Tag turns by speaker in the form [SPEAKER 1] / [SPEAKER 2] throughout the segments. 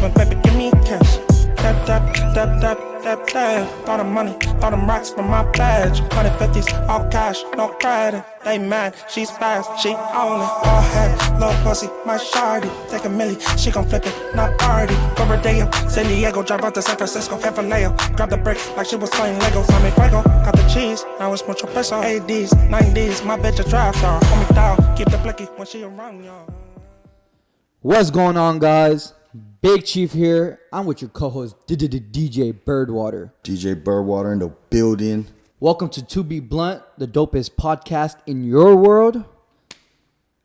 [SPEAKER 1] giving, baby, give me cash. Dab, dab, dab, dab, dab, dab. All the money, all them rocks from my badge. 150s, all cash, no credit. They mad, she's fast, she own it. All head, low pussy, my shawty. Take a milli, she gon' flip it, not party. Go Rodeo, San Diego, drive out to San Francisco. Half a Leo, grab the bricks like she was playing Legos. I'm in Fuego, got the cheese, now it's mucho peso. 80s, 90s, my bitch a drive star. Hold me down, keep the blicky when she around, y'all.
[SPEAKER 2] What's going on, guys? Big Chief here. I'm with your co-host, DJ Birdwater.
[SPEAKER 3] DJ Birdwater in the building.
[SPEAKER 2] Welcome to To Be Blunt, the dopest podcast in your world.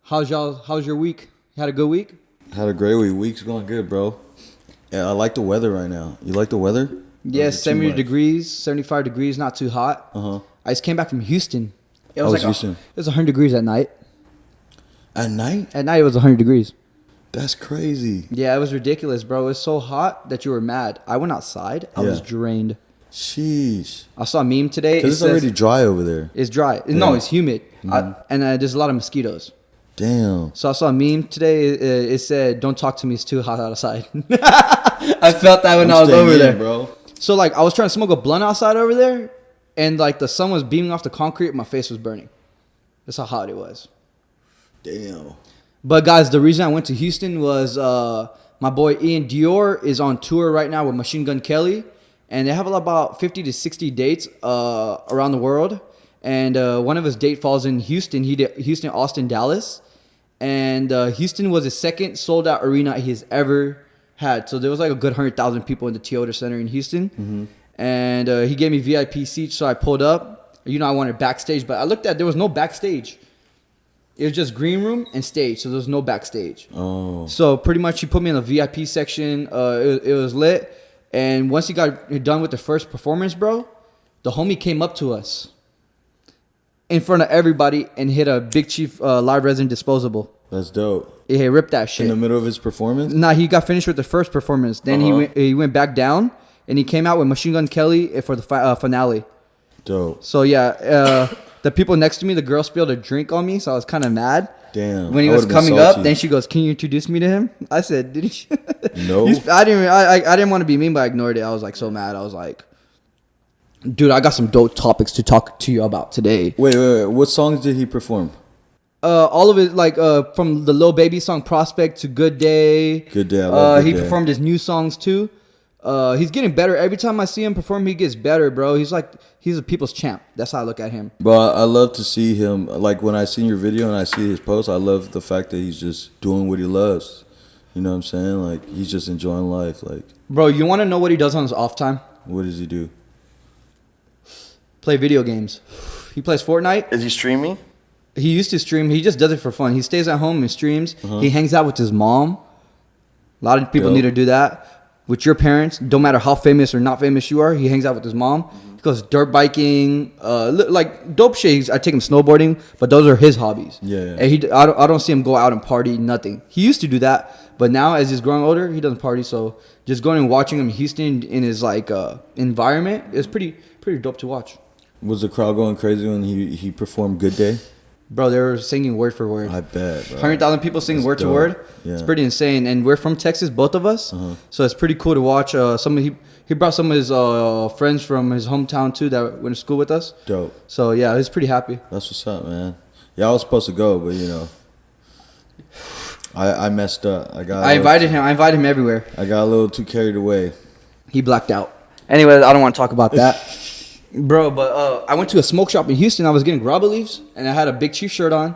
[SPEAKER 2] How's your week? You had a good week?
[SPEAKER 3] Had a great week. Week's going good, bro. Yeah, I like the weather right now. You like the weather?
[SPEAKER 2] Yes, 70 degrees, 75 degrees, not too hot. I just came back from Houston. It was
[SPEAKER 3] Houston?
[SPEAKER 2] It was 100 degrees at night.
[SPEAKER 3] At night?
[SPEAKER 2] At night, it was 100 degrees.
[SPEAKER 3] That's crazy.
[SPEAKER 2] Yeah, it was ridiculous, bro. It was so hot that you were mad. I went outside. I was drained.
[SPEAKER 3] Sheesh.
[SPEAKER 2] I saw a meme today.
[SPEAKER 3] Because it's already dry over there.
[SPEAKER 2] It's dry. Yeah. No, it's humid. And there's a lot of mosquitoes.
[SPEAKER 3] Damn.
[SPEAKER 2] So I saw a meme today. It said, "Don't talk to me. It's too hot outside." I felt that when I was over there,
[SPEAKER 3] bro.
[SPEAKER 2] So like I was trying to smoke a blunt outside over there, and like the sun was beaming off the concrete. My face was burning. That's how hot it was.
[SPEAKER 3] Damn.
[SPEAKER 2] But guys, the reason I went to Houston was my boy Ian Dior is on tour right now with Machine Gun Kelly, and they have about 50 to 60 dates around the world. And one of his date falls in Houston. He did Houston, Austin, Dallas, and Houston was the second sold out arena he has ever had. So there was like a good 100,000 people in the Toyota Center in Houston, and he gave me VIP seats. So I pulled up. You know, I wanted backstage, but I looked at there was no backstage. It was just green room and stage, so there was no backstage.
[SPEAKER 3] Oh.
[SPEAKER 2] So pretty much he put me in the VIP section. It was lit. And once he got done with the first performance, bro, the homie came up to us in front of everybody and hit a Big Chief live resin disposable.
[SPEAKER 3] That's dope.
[SPEAKER 2] He ripped that shit.
[SPEAKER 3] In the middle of his performance?
[SPEAKER 2] Nah, he got finished with the first performance. Then he went back down and he came out with Machine Gun Kelly for the finale.
[SPEAKER 3] Dope.
[SPEAKER 2] So yeah, the people next to me, the girl spilled a drink on me, so I was kind of mad.
[SPEAKER 3] Damn.
[SPEAKER 2] When he was coming up, then she goes, "Can you introduce me to him?" I said, "Did he?"
[SPEAKER 3] No.
[SPEAKER 2] I didn't want to be mean, but I ignored it. I was like so mad. I was like, "Dude, I got some dope topics to talk to you about today."
[SPEAKER 3] Wait. What songs did he perform?
[SPEAKER 2] All of it, like from the Lil Baby song "Prospect" to "Good Day."
[SPEAKER 3] Good Day. I love Good
[SPEAKER 2] he
[SPEAKER 3] Day.
[SPEAKER 2] performed his new songs too. He's getting better. Every time I see him perform, he gets better, bro. He's a people's champ. That's how I look at him.
[SPEAKER 3] But I love to see him. Like when I seen your video and I see his post, I love the fact that he's just doing what he loves. You know what I'm saying? Like he's just enjoying life. Like,
[SPEAKER 2] bro, you want to know what he does on his off time?
[SPEAKER 3] what does he do?
[SPEAKER 2] Play video games. He plays Fortnite.
[SPEAKER 4] Is he streaming?
[SPEAKER 2] He used to stream. He just does it for fun. He stays at home and streams. He hangs out with his mom. A lot of people need to do that. With your parents, don't matter how famous or not famous you are, he hangs out with his mom. He goes dirt biking, like dope shit. I take him snowboarding, but those are his hobbies.
[SPEAKER 3] Yeah.
[SPEAKER 2] And I don't see him go out and party, nothing. He used to do that, but now as he's growing older, he doesn't party. So just going and watching him in Houston in his like environment is pretty dope to watch.
[SPEAKER 3] Was the crowd going crazy when he performed Good Day?
[SPEAKER 2] Bro, they were singing word for word.
[SPEAKER 3] I bet, bro.
[SPEAKER 2] 100,000 people singing word to word.
[SPEAKER 3] Yeah.
[SPEAKER 2] It's pretty insane. And we're from Texas, both of us. So it's pretty cool to watch. He brought some of his friends from his hometown, too, that went to school with us.
[SPEAKER 3] Dope.
[SPEAKER 2] So, yeah, I was pretty happy.
[SPEAKER 3] That's what's up, man. Yeah, I was supposed to go, but, you know, I messed up. I invited
[SPEAKER 2] him everywhere.
[SPEAKER 3] I got a little too carried away.
[SPEAKER 2] He blacked out. Anyways, I don't want to talk about that. Bro, but I went to a smoke shop in Houston. I was getting grubba leaves, and I had a Big Chief shirt on.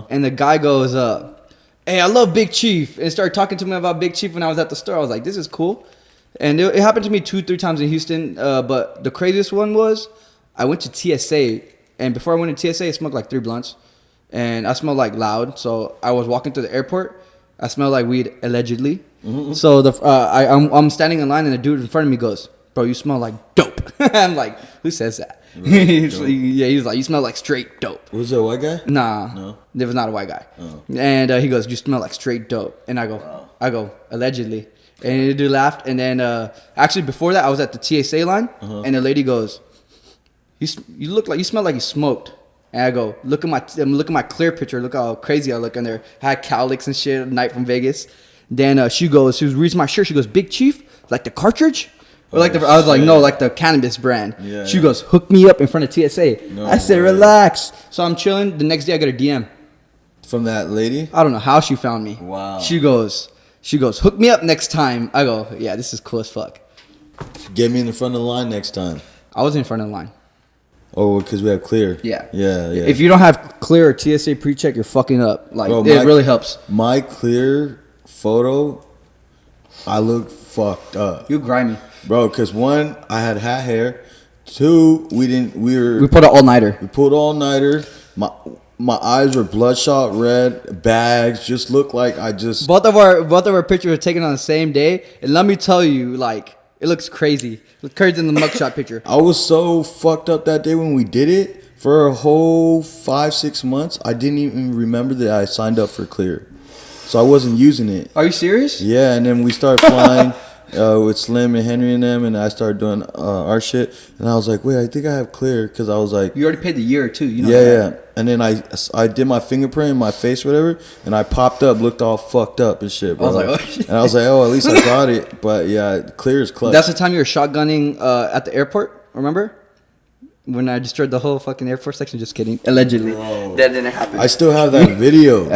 [SPEAKER 2] And the guy goes, "Hey, I love Big Chief," and started talking to me about Big Chief when I was at the store. I was like, "This is cool." And it happened to me 2-3 times in Houston. But the craziest one was I went to TSA, and before I went to TSA, I smoked like 3 blunts, and I smelled like loud. So I was walking through the airport. I smelled like weed allegedly. So I'm standing in line, and the dude in front of me goes, "Bro, you smell like dope." I'm like, who says that? He's like, "You smell like straight dope."
[SPEAKER 3] Was it a white guy?
[SPEAKER 2] Nah,
[SPEAKER 3] No?
[SPEAKER 2] There was not a white guy.
[SPEAKER 3] Oh.
[SPEAKER 2] And he goes, "You smell like straight dope." And I go, allegedly. And the dude laughed. And then actually before that, I was at the TSA line, and the lady goes, you smell like you smoked." And I go, look at my clear picture. Look how crazy I look in there. I had cowlicks and shit, night from Vegas. Then she was reading my shirt. She goes, Big Chief, like the cartridge? Or like
[SPEAKER 3] Oh,
[SPEAKER 2] I was like,
[SPEAKER 3] shit.
[SPEAKER 2] no, like the cannabis brand.
[SPEAKER 3] Yeah,
[SPEAKER 2] She
[SPEAKER 3] yeah.
[SPEAKER 2] goes, hook me up in front of TSA.
[SPEAKER 3] No
[SPEAKER 2] I said,
[SPEAKER 3] way.
[SPEAKER 2] relax. So I'm chilling. The next day I get a DM.
[SPEAKER 3] From that lady?
[SPEAKER 2] I don't know how she found me.
[SPEAKER 3] Wow.
[SPEAKER 2] She goes, hook me up next time. I go, yeah, this is cool as fuck.
[SPEAKER 3] Get me in the front of the line next time.
[SPEAKER 2] I was in front of the line.
[SPEAKER 3] Oh, because we have clear.
[SPEAKER 2] Yeah.
[SPEAKER 3] Yeah, yeah.
[SPEAKER 2] If you don't have clear or TSA pre-check, you're fucking up. Like,
[SPEAKER 3] Bro,
[SPEAKER 2] it really helps.
[SPEAKER 3] My clear photo, I look fucked up.
[SPEAKER 2] You grimy.
[SPEAKER 3] Bro, because one, I had hat hair. Two, we
[SPEAKER 2] put an all-nighter.
[SPEAKER 3] We pulled all-nighter. My eyes were bloodshot red. Bags just looked like I just...
[SPEAKER 2] Both of our pictures were taken on the same day. And let me tell you, like, it looks crazy. It looks crazy in the mugshot picture.
[SPEAKER 3] I was so fucked up that day when we did it. For a whole 5-6 months, I didn't even remember that I signed up for clear. So I wasn't using it.
[SPEAKER 2] Are you serious?
[SPEAKER 3] Yeah, and then we started flying with Slim and Henry and them, and I started doing our shit. And I was like, wait, I think I have clear, because I was like...
[SPEAKER 2] You already paid the year or two. You know
[SPEAKER 3] yeah,
[SPEAKER 2] that.
[SPEAKER 3] yeah. And then I did my fingerprint in my face or whatever, and I popped up, looked all fucked up and shit, bro.
[SPEAKER 2] I was like, oh, shit.
[SPEAKER 3] And I was like, oh, at least I got it. But yeah, clear is clutch.
[SPEAKER 2] That's the time you were shotgunning at the airport, remember? When I destroyed the whole fucking Air Force section. Just kidding. Allegedly.
[SPEAKER 3] Bro.
[SPEAKER 2] That didn't happen.
[SPEAKER 3] I still have that video.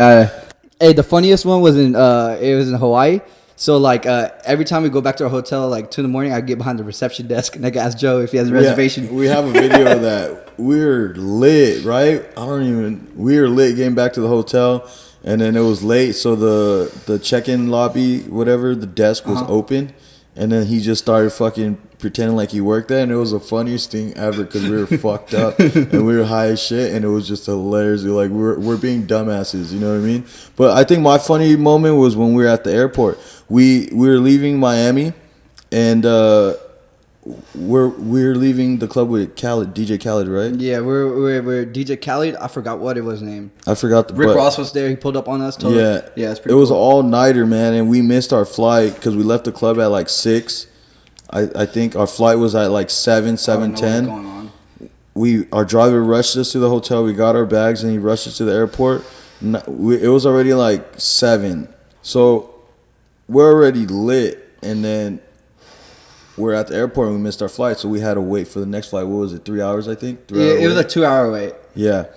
[SPEAKER 2] Hey, the funniest one was it was in Hawaii. So like every time we go back to our hotel, like 2 a.m, I get behind the reception desk and I ask Joe if he has a reservation.
[SPEAKER 3] Yeah, we have a video of that we're lit, right? We were lit getting back to the hotel, and then it was late, so the check-in lobby, whatever, the desk was open, and then he just started fucking pretending like he worked there, and it was the funniest thing ever because we were fucked up and we were high as shit, and it was just hilarious. Like we're being dumbasses, you know what I mean? But I think my funny moment was when we were at the airport. We were leaving Miami, and we're leaving the club with Khaled, DJ Khaled, right?
[SPEAKER 2] Yeah, we're DJ Khaled. I forgot what it was named.
[SPEAKER 3] I forgot the
[SPEAKER 2] Rick Ross was there. He pulled up on us. Totally.
[SPEAKER 3] Yeah,
[SPEAKER 2] it's pretty.
[SPEAKER 3] It was
[SPEAKER 2] cool.
[SPEAKER 3] all nighter, man, and we missed our flight because we left the club at like 6. I think our flight was at like 7:10. Our driver rushed us to the hotel. We got our bags and he rushed us to the airport. It was already like 7, so we're already lit, and then we're at the airport and we missed our flight, so we had to wait for the next flight. What was it? 3 hours, I think.
[SPEAKER 2] It was a 2-hour wait.
[SPEAKER 3] Yeah,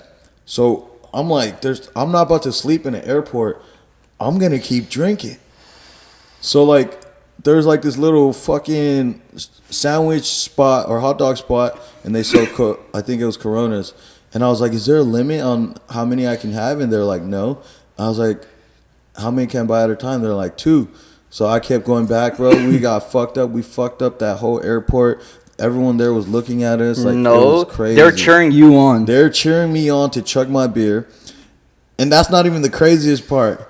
[SPEAKER 3] so I'm like, I'm not about to sleep in an airport. I'm gonna keep drinking. So like, there's like this little fucking sandwich spot or hot dog spot, and they sell I think it was Coronas, and I was like, is there a limit on how many I can have? And they're like, no. I was like, how many can I buy at a time? They're like 2. So I kept going back, bro. We got fucked up. We fucked up that whole airport. Everyone there was looking at us like it was crazy.
[SPEAKER 2] They're cheering you on.
[SPEAKER 3] They're cheering me on to chug my beer. And that's not even the craziest part.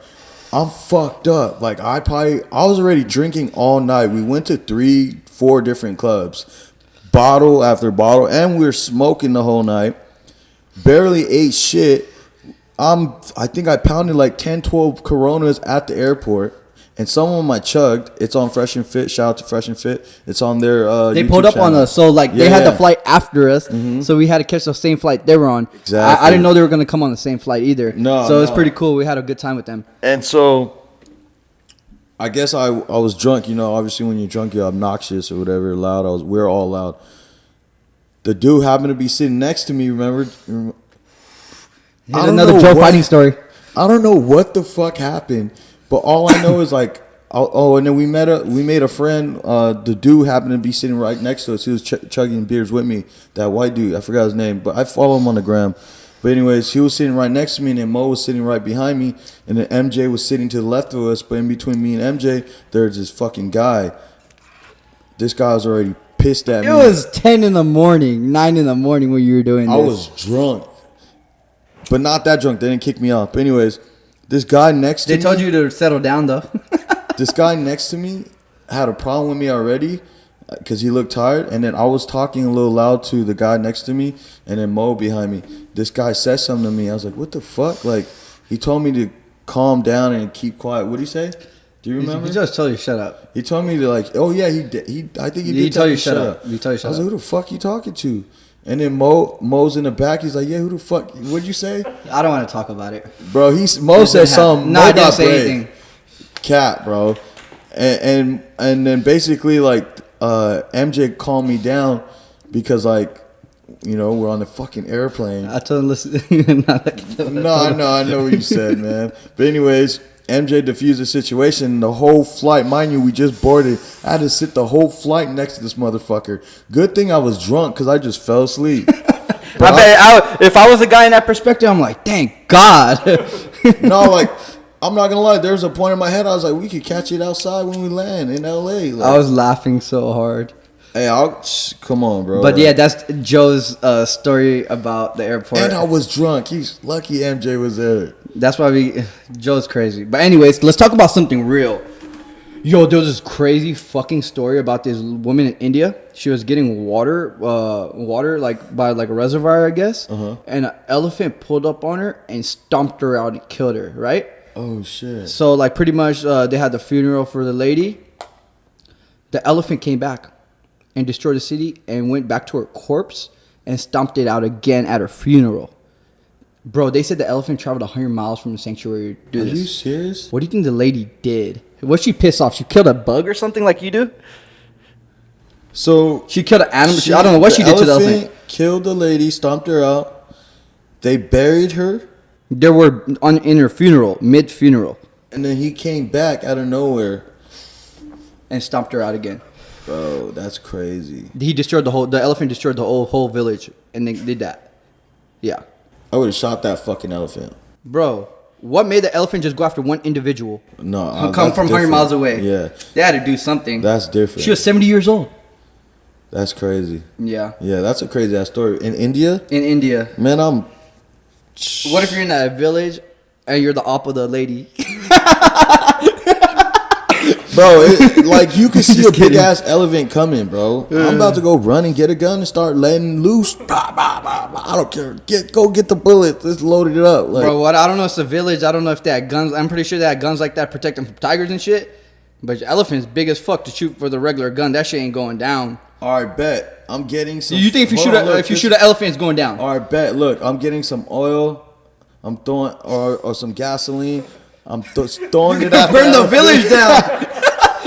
[SPEAKER 3] I'm fucked up. Like I was already drinking all night. We went to 3-4 different clubs, bottle after bottle, and we were smoking the whole night. Barely ate shit. I think I pounded like 10-12 Coronas at the airport, and some of them I chugged. It's on Fresh and Fit. Shout out to Fresh and Fit. It's on their
[SPEAKER 2] They
[SPEAKER 3] YouTube
[SPEAKER 2] pulled up
[SPEAKER 3] channel.
[SPEAKER 2] on us, so like they had the flight after us, so we had to catch the same flight they were on.
[SPEAKER 3] Exactly.
[SPEAKER 2] I didn't know they were gonna come on the same flight either.
[SPEAKER 3] No,
[SPEAKER 2] so it was
[SPEAKER 3] no.
[SPEAKER 2] pretty cool. We had a good time with them.
[SPEAKER 3] And so I guess I was drunk. You know, obviously when you're drunk, you're obnoxious or whatever, loud. We were all loud. The dude happened to be sitting next to me. Remember?
[SPEAKER 2] Here's another Joe fighting story.
[SPEAKER 3] I don't know what the fuck happened, but all I know is like, and then we made a friend. The dude happened to be sitting right next to us. He was chugging beers with me. That white dude, I forgot his name, but I follow him on the gram. But anyways, he was sitting right next to me, and then Mo was sitting right behind me, and then MJ was sitting to the left of us. But in between me and MJ, there's this fucking guy. This guy was already pissed at me.
[SPEAKER 2] It was 10 in the morning, 9 in the morning when you were doing this.
[SPEAKER 3] I was drunk, but not that drunk. They didn't kick me out. But anyways, this guy next to me.
[SPEAKER 2] They told you to settle down though.
[SPEAKER 3] This guy next to me had a problem with me already because he looked tired. And then I was talking a little loud to the guy next to me, and then Mo behind me. This guy said something to me. I was like, what the fuck? Like, he told me to calm down and keep quiet. What did he say? Do you remember?
[SPEAKER 2] He just told you shut up.
[SPEAKER 3] He told me to like, oh yeah, he did. I think he did
[SPEAKER 2] tell
[SPEAKER 3] tell
[SPEAKER 2] you
[SPEAKER 3] me
[SPEAKER 2] shut up. He tell you shut
[SPEAKER 3] I was
[SPEAKER 2] up.
[SPEAKER 3] like, who the fuck you talking to? And then Mo's in the back. He's like, yeah, who the fuck? What'd you say?
[SPEAKER 2] I don't want to talk about it.
[SPEAKER 3] Bro, Mo said something.
[SPEAKER 2] No,
[SPEAKER 3] Mo
[SPEAKER 2] I didn't
[SPEAKER 3] got
[SPEAKER 2] say
[SPEAKER 3] brave.
[SPEAKER 2] anything.
[SPEAKER 3] Cat, bro. And then basically like MJ calmed me down because like, you know, we're on the fucking airplane.
[SPEAKER 2] I told him, listen.
[SPEAKER 3] No, I know what you said, man. But anyways, MJ diffused the situation. The whole flight, mind you, we just boarded. I had to sit the whole flight next to this motherfucker. Good thing I was drunk because I just fell asleep.
[SPEAKER 2] If I was a guy in that perspective, I'm like, thank God.
[SPEAKER 3] No, like, I'm not gonna lie. There was a point in my head I was like, we could catch it outside when we land in LA. Like,
[SPEAKER 2] I was laughing so hard.
[SPEAKER 3] Hey, come on, bro.
[SPEAKER 2] But yeah, that's Joe's story about the airport.
[SPEAKER 3] And I was drunk. He's lucky MJ was there.
[SPEAKER 2] That's why Joe's crazy. But anyways, let's talk about something real. Yo, there was this crazy fucking story about this woman in India. She was getting water like by like a reservoir, I guess. And an elephant pulled up on her and stomped her out and killed her, right?
[SPEAKER 3] Oh, shit.
[SPEAKER 2] So like pretty much they had the funeral for the lady. The elephant came back and destroyed the city and went back to her corpse and stomped it out again at her funeral. Bro, they said the elephant traveled 100 miles from the sanctuary to do this.
[SPEAKER 3] Are you serious?
[SPEAKER 2] What do you think the lady did? Was she pissed off? She killed a bug or something like you do?
[SPEAKER 3] So
[SPEAKER 2] she killed an animal. I don't know what she did to the elephant.
[SPEAKER 3] Killed the lady, stomped her out. They buried her.
[SPEAKER 2] They were in her funeral, mid-funeral.
[SPEAKER 3] And then he came back out of nowhere.
[SPEAKER 2] And stomped her out again.
[SPEAKER 3] Bro, that's crazy.
[SPEAKER 2] The elephant destroyed the whole village. And they did that. Yeah.
[SPEAKER 3] I would have shot that fucking elephant.
[SPEAKER 2] Bro, what made the elephant just go after one individual?
[SPEAKER 3] No,
[SPEAKER 2] come from 100 miles away.
[SPEAKER 3] Yeah.
[SPEAKER 2] They had to do something.
[SPEAKER 3] That's different.
[SPEAKER 2] She was 70 years old.
[SPEAKER 3] That's crazy.
[SPEAKER 2] Yeah.
[SPEAKER 3] Yeah, that's a crazy ass story. In India?
[SPEAKER 2] In India.
[SPEAKER 3] Man,
[SPEAKER 2] What if you're in that village and you're the op of the lady?
[SPEAKER 3] Bro, like you can see a big ass elephant coming, bro. I'm about to go run and get a gun and start letting loose. I don't care. Go get the bullets. Let's load it up. Like,
[SPEAKER 2] bro, what? I don't know if it's a village. I don't know if they had guns. I'm pretty sure they had guns like that protect them from tigers and shit. But your elephant's big as fuck to shoot for the regular gun. That shit ain't going down.
[SPEAKER 3] All right, bet. I'm getting some.
[SPEAKER 2] You think if you shoot an elephant, it's going down?
[SPEAKER 3] All right, bet. Look, I'm getting some oil. I'm throwing or some gasoline. I'm throwing it at
[SPEAKER 2] burn the village down.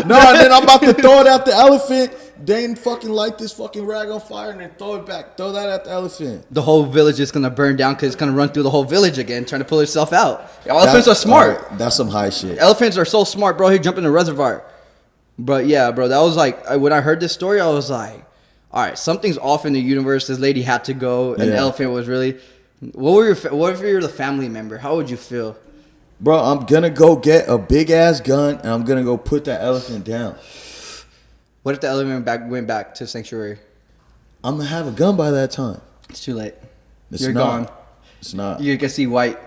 [SPEAKER 3] No, and then I'm about to throw it at the elephant. Then fucking light this fucking rag on fire and then throw it back. Throw that at the elephant.
[SPEAKER 2] The whole village is gonna burn down because it's gonna run through the whole village again, trying to pull itself out. Elephants are smart.
[SPEAKER 3] Right, that's some high shit.
[SPEAKER 2] Elephants are so smart, bro. He jumped in the reservoir. But yeah, bro, that was like when I heard this story, I was like, all right, something's off in the universe. This lady had to go, and the elephant was really. What if you're the family member? How would you feel?
[SPEAKER 3] Bro, I'm gonna go get a big ass gun and I'm gonna go put that elephant down.
[SPEAKER 2] What if the elephant went back to sanctuary?
[SPEAKER 3] I'm gonna have a gun by that time.
[SPEAKER 2] It's too late.
[SPEAKER 3] You're
[SPEAKER 2] gone.
[SPEAKER 3] It's not.
[SPEAKER 2] You're gonna see white.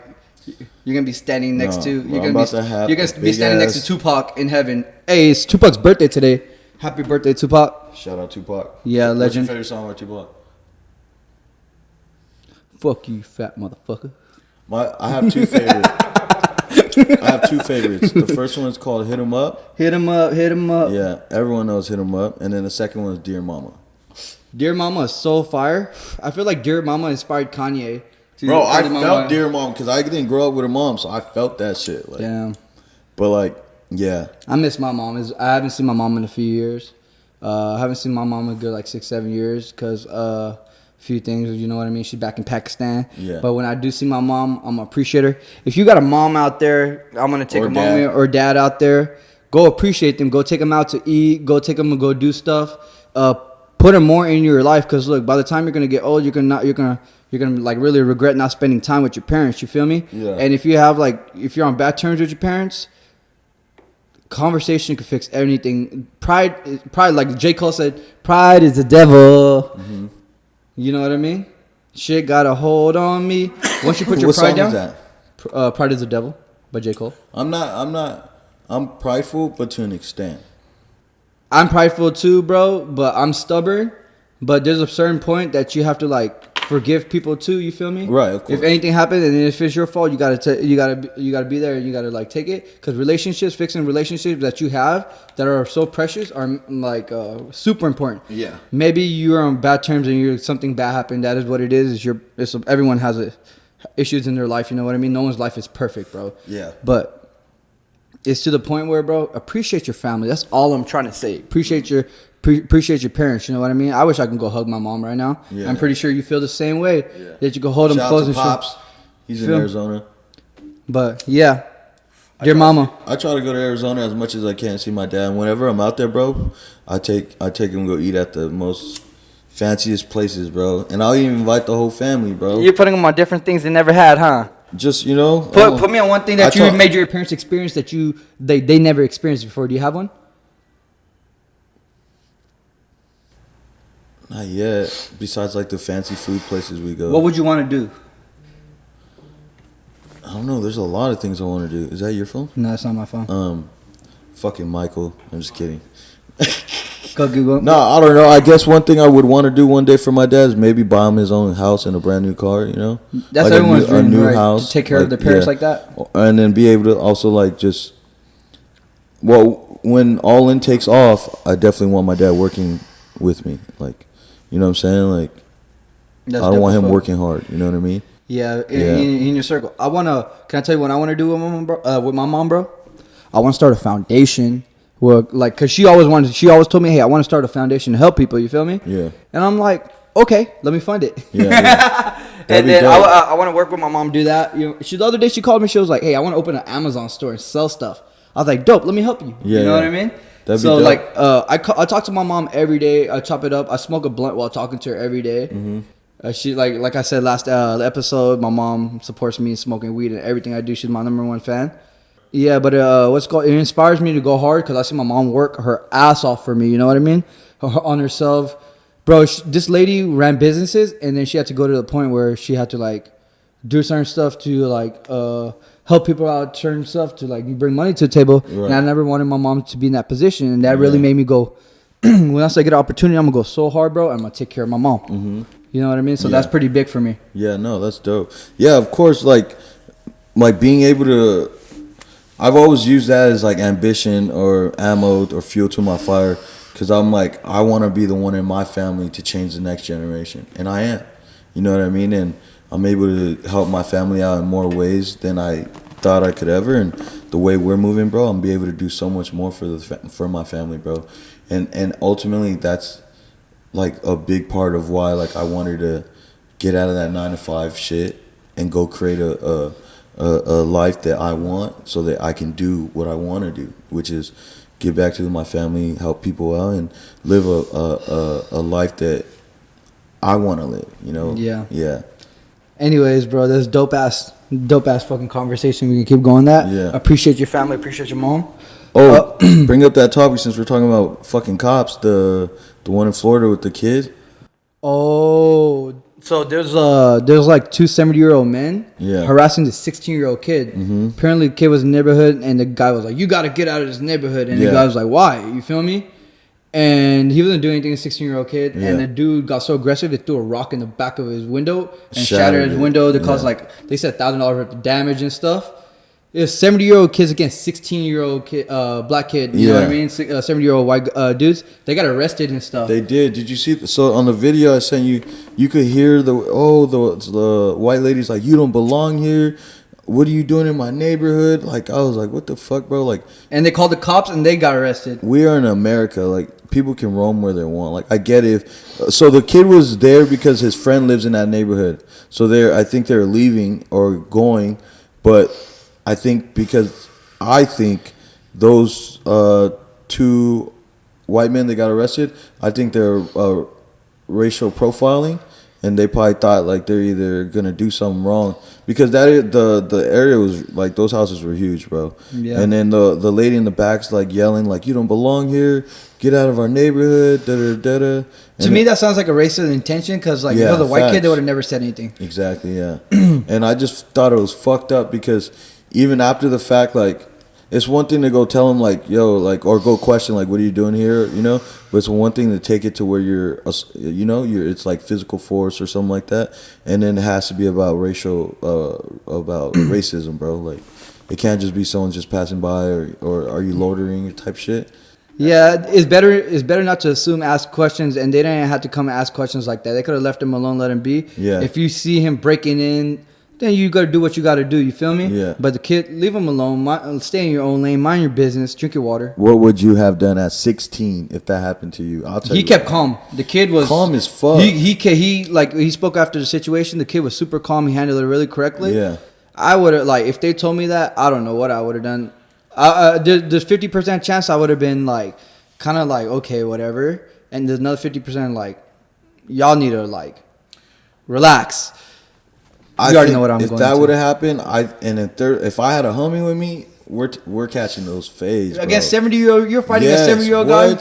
[SPEAKER 2] You're gonna be standing next to. You're gonna be standing next to Tupac in heaven. Hey, it's Tupac's birthday today. Happy birthday, Tupac.
[SPEAKER 3] Shout out Tupac.
[SPEAKER 2] Yeah,
[SPEAKER 3] What's
[SPEAKER 2] legend.
[SPEAKER 3] your favorite song by Tupac?
[SPEAKER 2] Fuck you, fat motherfucker.
[SPEAKER 3] I have two favorites. I have two favorites. The first one is called Hit 'Em Up.
[SPEAKER 2] Hit 'em up, hit 'em up.
[SPEAKER 3] Yeah, everyone knows Hit 'Em Up. And then the second one is Dear Mama.
[SPEAKER 2] Dear Mama is so fire. I feel like Dear Mama inspired Kanye.
[SPEAKER 3] Bro, I felt Dear Mom because I didn't grow up with a mom, so I felt that shit. Like,
[SPEAKER 2] damn.
[SPEAKER 3] But like, yeah.
[SPEAKER 2] I miss my mom. I haven't seen my mom in a few years. I haven't seen my mom in a good like 6-7 years because a few things, you know what I mean? She's back in Pakistan.
[SPEAKER 3] Yeah. But
[SPEAKER 2] when I do see my mom, I'm gonna appreciate her. If you got a mom out there, I'm gonna take a moment, or dad out there, go appreciate them. Go take them out to eat. Go take them and go do stuff. Put them more in your life, because look, by the time you're gonna get old, you're gonna like really regret not spending time with your parents. You feel me?
[SPEAKER 3] Yeah.
[SPEAKER 2] And if you're on bad terms with your parents, conversation can fix anything. Pride, like J. Cole said, pride is the devil. Mm-hmm. You know what I mean? Shit got a hold on me. Once you put your pride down, Pride is the Devil by J. Cole.
[SPEAKER 3] I'm prideful, but to an extent.
[SPEAKER 2] I'm prideful too, bro, but I'm stubborn. But there's a certain point that you have to like forgive people too. You feel me?
[SPEAKER 3] Right. Of course.
[SPEAKER 2] If anything happens and if it's your fault, you gotta be there and you gotta like take it. Because fixing relationships that you have that are so precious are like super important.
[SPEAKER 3] Yeah.
[SPEAKER 2] Maybe you're on bad terms and something bad happened. That is what it is. Everyone has issues in their life. You know what I mean? No one's life is perfect, bro.
[SPEAKER 3] Yeah.
[SPEAKER 2] But it's to the point where, bro, appreciate your family. That's all I'm trying to say. Appreciate your parents. You know what I mean? I wish I could go hug my mom right now. Yeah. I'm pretty sure you feel the same way. Yeah. That you go hold them close and
[SPEAKER 3] Pops. He's in Arizona.
[SPEAKER 2] But yeah, dear mama.
[SPEAKER 3] I try to go to Arizona as much as I can, see my dad. And whenever I'm out there, bro, I take him to go eat at the most fanciest places, bro. And I'll even invite the whole family, bro.
[SPEAKER 2] You're putting them on different things they never had, huh?
[SPEAKER 3] Just, you know.
[SPEAKER 2] Put me on one thing that you made your parents experience that they never experienced before. Do you have one?
[SPEAKER 3] Not yet. Besides, like, the fancy food places we go.
[SPEAKER 2] What would you want to do?
[SPEAKER 3] I don't know. There's a lot of things I want to do. Is that your phone?
[SPEAKER 2] No, that's not my phone.
[SPEAKER 3] Fucking Michael. I'm just kidding.
[SPEAKER 2] Go Google.
[SPEAKER 3] No, I don't know. I guess one thing I would want to do one day for my dad is maybe buy him his own house and a brand new car, you know?
[SPEAKER 2] That's
[SPEAKER 3] like
[SPEAKER 2] everyone's dream,
[SPEAKER 3] a new
[SPEAKER 2] right?
[SPEAKER 3] house.
[SPEAKER 2] To take care of their parents like that?
[SPEAKER 3] And then be able to also, like, just... Well, when all in takes off, I definitely want my dad working with me. Like, you know what I'm saying? Like, I don't want him working hard. You know what I mean?
[SPEAKER 2] Yeah, in your circle. Can I tell you what I want to do with my mom, bro? I want to start a foundation. Well, like, cause she always told me, hey, I want to start a foundation to help people. You feel me? Yeah. And I'm like, okay, let me fund it. Yeah. And then I want to work with my mom, do that. You know, the other day she called me. She was like, hey, I want to open an Amazon store and sell stuff. I was like, dope. Let me help you. Yeah, you know what I mean? That'd be dope. Like, I talk to my mom every day. I chop it up. I smoke a blunt while talking to her every day. Mm-hmm. She like I said last episode, my mom supports me in smoking weed and everything I do. She's my #1 fan. Yeah, but it inspires me to go hard because I see my mom work her ass off for me. You know what I mean? On herself, bro. This lady ran businesses, and then she had to go to the point where she had to like do certain stuff to like help people out, certain stuff to like bring money to the table. Right. And I never wanted my mom to be in that position, and that really made me go. When I get an opportunity, I'm gonna go so hard, bro. I'm gonna take care of my mom. Mm-hmm. You know what I mean? So that's pretty big for me. Yeah, no, that's dope. Yeah, of course, like being able to. I've always used that as like ambition or ammo or fuel to my fire because I'm like, I want to be the one in my family to change the next generation. And I am. You know what I mean? And I'm able to help my family out in more ways than I thought I could ever. And the way we're moving, bro, I'm be able to do so much more for my family, bro. And ultimately, that's like a big part of why like I wanted to get out of that 9-to-5 shit and go create a life that I want so that I can do what I want to do, which is give back to my family, help people out, and live a life that I want to live, you know? Yeah. Yeah. Anyways, bro, this dope ass fucking conversation. We can keep going that. Yeah. Appreciate your family. Appreciate your mom. Oh, bring up that topic since we're talking about fucking cops. The one in Florida with the kid. Oh, so there's like two 70-year-old men harassing the 16-year-old kid. Mm-hmm. Apparently the kid was in the neighborhood and the guy was like, you got to get out of this neighborhood. And the guy was like, why? You feel me? And he wasn't doing anything to a 16-year-old kid. Yeah. And the dude got so aggressive, they threw a rock in the back of his window and shattered his window to cause they said $1,000 worth of damage and stuff. It's 70-year-old kids against 16-year-old kid, black kid. You know what I mean? 70-year-old white dudes. They got arrested and stuff. They did. Did you see? So on the video I sent you, you could hear the white lady's like, "You don't belong here. What are you doing in my neighborhood?" Like I was like, "What the fuck, bro?" Like, and they called the cops and they got arrested. We are in America. Like people can roam where they want. Like I get it. So the kid was there because his friend lives in that neighborhood. So I think they're leaving or going, but. I think those two white men that got arrested, I think they're racial profiling, and they probably thought like they're either gonna do something wrong because the area was like those houses were huge, bro. Yeah. And then the lady in the back's like yelling like, "You don't belong here. Get out of our neighborhood." Da da da da. To me, that sounds like a racist intention because like the white kid, they would have never said anything. Exactly. Yeah. And I just thought it was fucked up because. Even after the fact, like, it's one thing to go tell them, like, yo, like, or go question, like, what are you doing here, you know? But it's one thing to take it to where you're, you know, it's like physical force or something like that. And then it has to be about about racism, bro. Like, it can't just be someone just passing by or are you loitering type shit. Yeah, it's better not to ask questions, and they didn't have to come and ask questions like that. They could have left him alone, let him be. Yeah. If you see him breaking in, then you gotta do what you gotta do. You feel me?
[SPEAKER 3] Yeah.
[SPEAKER 2] But the kid, leave him alone. Stay in your own lane. Mind your business. Drink your water.
[SPEAKER 3] What would you have done at 16 if that happened to you? I'll tell you.
[SPEAKER 2] He kept calm. The kid was
[SPEAKER 3] calm as fuck.
[SPEAKER 2] He spoke after the situation. The kid was super calm. He handled it really correctly.
[SPEAKER 3] Yeah.
[SPEAKER 2] I would have if they told me that, I don't know what I would have done. There's 50% chance I would have been kind of okay, whatever, and there's another 50% y'all need to relax. You already know what I'm going to.
[SPEAKER 3] If that would have happened, if I had a homie with me, we're catching those fades, bro.
[SPEAKER 2] Against 70-year-old, you're fighting a 70-year-old guy.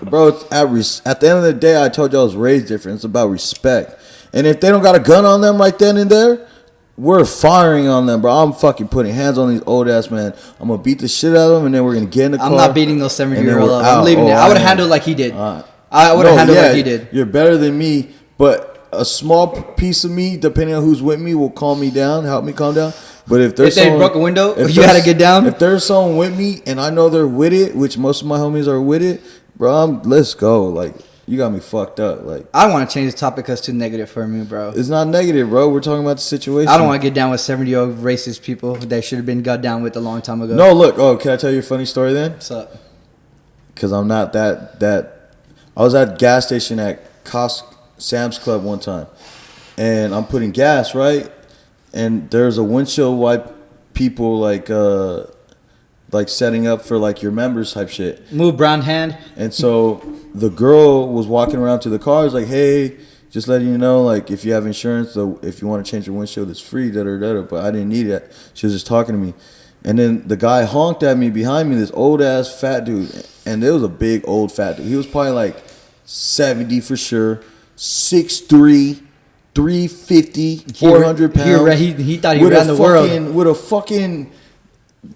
[SPEAKER 3] Bro, at the end of the day, I told you I was raised different. It's about respect. And if they don't got a gun on them right then and there, we're firing on them, bro. I'm fucking putting hands on these old ass man. I'm gonna beat the shit out of them, and then we're gonna get in the car.
[SPEAKER 2] I'm not beating those 70-year-old up. I'm
[SPEAKER 3] out.
[SPEAKER 2] leaving it. I would have handled like he did. I would have handled like he did.
[SPEAKER 3] You're better than me, but a small piece of me, depending on who's with me, will calm me down, help me calm down. But if they
[SPEAKER 2] broke a window, you had to get down.
[SPEAKER 3] If there's someone with me and I know they're with it, which most of my homies are with it, bro, let's go. You got me fucked up.
[SPEAKER 2] I don't want to change the topic because it's too negative for me, bro.
[SPEAKER 3] It's not negative, bro. We're talking about the situation.
[SPEAKER 2] I don't want to get down with 70-year-old racist people that should have been got down with a long time ago.
[SPEAKER 3] No, look. Oh, can I tell you a funny story then?
[SPEAKER 2] What's up?
[SPEAKER 3] Because I'm not that. I was at a gas station at Sam's Club one time, and I'm putting gas, right? And there's a windshield wipe people setting up for your members type shit.
[SPEAKER 2] Move brown hand.
[SPEAKER 3] And so the girl was walking around to the cars hey, just letting you know, if you have insurance, if you want to change your windshield, it's free, da-da-da-da. But I didn't need it. She was just talking to me. And then the guy honked at me behind me, this old-ass fat dude. And there was a big, old fat dude. He was probably 70 for sure, 6'3", 350, 400 pounds.
[SPEAKER 2] He thought he ran the world.
[SPEAKER 3] With a fucking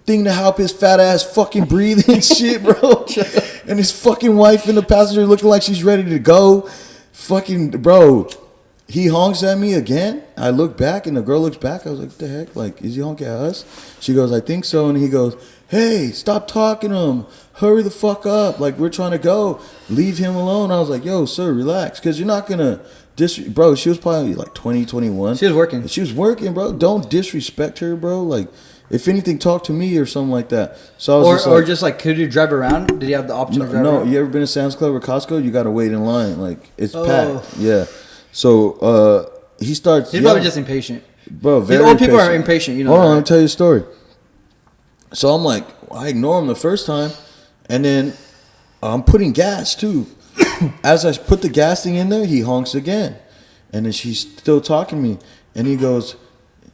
[SPEAKER 3] thing to help his fat ass fucking breathe and shit, bro. And his fucking wife in the passenger looking like she's ready to go. Fucking, bro. He honks at me again. I look back and the girl looks back. I was like, what the heck? Is he honking at us? She goes, I think so. And he goes, hey, stop talking to him. Hurry the fuck up. We're trying to go. Leave him alone. I was like, yo, sir, relax. Because you're not going to bro, she was probably 20, 21.
[SPEAKER 2] She was working.
[SPEAKER 3] She was working, bro. Don't disrespect her, bro. If anything, talk to me or something like that. So I was
[SPEAKER 2] could you drive around? Did you have the option to drive around?
[SPEAKER 3] No, you ever been to Sam's Club or Costco? You got to wait in line. It's packed. Yeah. So he starts.
[SPEAKER 2] He's probably just impatient.
[SPEAKER 3] Bro, very
[SPEAKER 2] old people
[SPEAKER 3] impatient.
[SPEAKER 2] are impatient. You know.
[SPEAKER 3] Hold on, let me tell you a story. So I'm I ignore him the first time, and then I'm putting gas too. As I put the gas thing in there, he honks again, and then she's still talking to me, and he goes,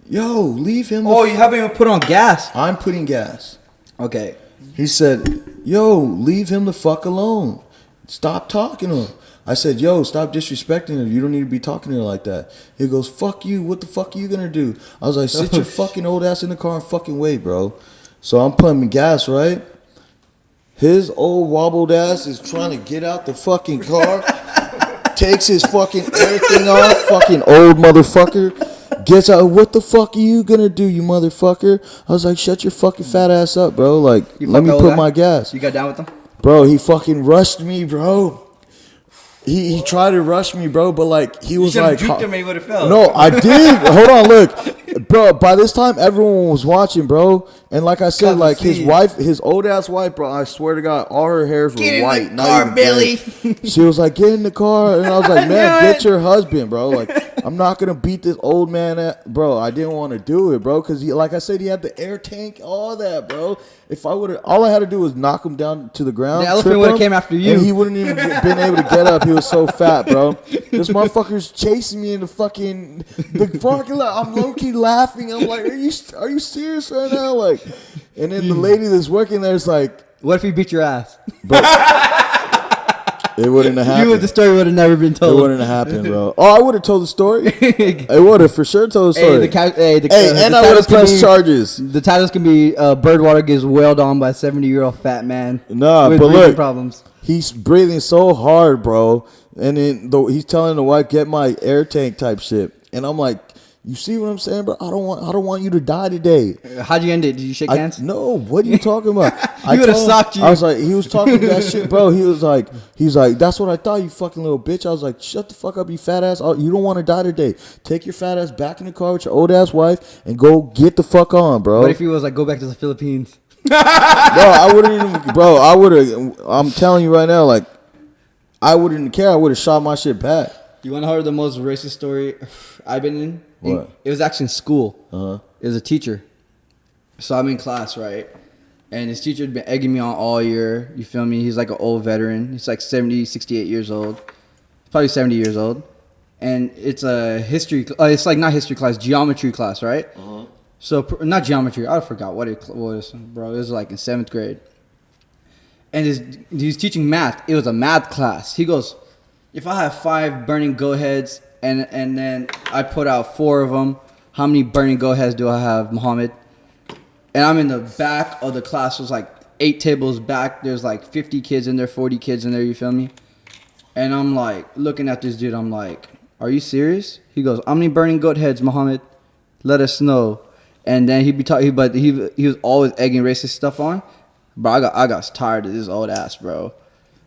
[SPEAKER 3] yo, leave him.
[SPEAKER 2] You haven't even put on gas.
[SPEAKER 3] I'm putting gas.
[SPEAKER 2] Okay.
[SPEAKER 3] He said, yo, leave him the fuck alone. Stop talking to him. I said, yo, stop disrespecting her. You don't need to be talking to her like that. He goes, fuck you. What the fuck are you going to do? I was like, sit your fucking old ass in the car and fucking wait, bro. So I'm putting gas, right? His old wobbled ass is trying to get out the fucking car. Takes his fucking everything off. Fucking old motherfucker. Gets out. What the fuck are you gonna do, you motherfucker? I was like, shut your fucking fat ass up, bro. Let me put my gas.
[SPEAKER 2] You got down with him?
[SPEAKER 3] Bro, he fucking rushed me, bro. He tried to rush me, bro, but he was like,
[SPEAKER 2] juked him and he would have fell.
[SPEAKER 3] No, I did. Hold on, look, bro. By this time, everyone was watching, bro. And like I said, his wife, his old ass wife, bro. I swear to God, all her hairs were white.
[SPEAKER 2] Get in the car, Billy.
[SPEAKER 3] She was like, get in the car, and I was like, man, get your husband, bro. I'm not gonna beat this old man, bro. I didn't want to do it, bro, because like I said, he had the air tank, all that, bro. If I would have, all I had to do was knock him down to the ground.
[SPEAKER 2] The elephant would have came after you.
[SPEAKER 3] And he wouldn't even been able to get up. He was so fat, bro. This motherfucker's chasing me in the parking lot. I'm low key laughing. I'm like, are you serious right now? And then the lady that's working there is like,
[SPEAKER 2] what if he beat your ass?
[SPEAKER 3] But it wouldn't have happened.
[SPEAKER 2] The story would have never been told.
[SPEAKER 3] It wouldn't have happened, bro. Oh, I would have told the story. I would have for sure told the story. And I would have pressed charges.
[SPEAKER 2] The titles can be Birdwater gets wailed on by a 70-year-old fat man.
[SPEAKER 3] Nah,
[SPEAKER 2] with
[SPEAKER 3] but look,
[SPEAKER 2] problems.
[SPEAKER 3] He's breathing so hard, bro. And then he's telling the wife, get my air tank type shit. And I'm like, You see what I'm saying, bro? I don't want you to die today.
[SPEAKER 2] How'd you end it? Did you shake hands?
[SPEAKER 3] No, what are you talking about?
[SPEAKER 2] He would've socked you.
[SPEAKER 3] I was like, he was talking that shit, bro. He's like, that's what I thought, you fucking little bitch. I was like, shut the fuck up, you fat ass. You don't want to die today. Take your fat ass back in the car with your old ass wife and go get the fuck on, bro.
[SPEAKER 2] What if he was like, go back to the Philippines?
[SPEAKER 3] Bro, I wouldn't even, bro. I would have. I'm telling you right now, like, I wouldn't care. I would have shot my shit back.
[SPEAKER 2] You want to hear the most racist story I've been in?
[SPEAKER 3] What?
[SPEAKER 2] It was actually in school.
[SPEAKER 3] Uh-huh.
[SPEAKER 2] It was a teacher. So I'm in class, right? And this teacher had been egging me on all year. You feel me? He's like an old veteran. He's like 70, 68 years old. Probably 70 years old. And it's a history, it's like not history class, geometry class, right?
[SPEAKER 3] Uh-huh.
[SPEAKER 2] So, not geometry. I forgot what it was, bro. It was like in 7th grade. And he's teaching math. It was a math class. He goes, if I have 5 burning go-aheads and then I put out 4 of them, how many burning go-aheads do I have, Muhammad? And I'm in the back of the class. It was like 8 tables back. There's like 50 kids in there, 40 kids in there, you feel me? And I'm like, looking at this dude, I'm like, are you serious? He goes, how many burning goat heads, Muhammad? Let us know. And then he'd be talking, but he was always egging racist stuff on. Bro, I got tired of this old ass, bro.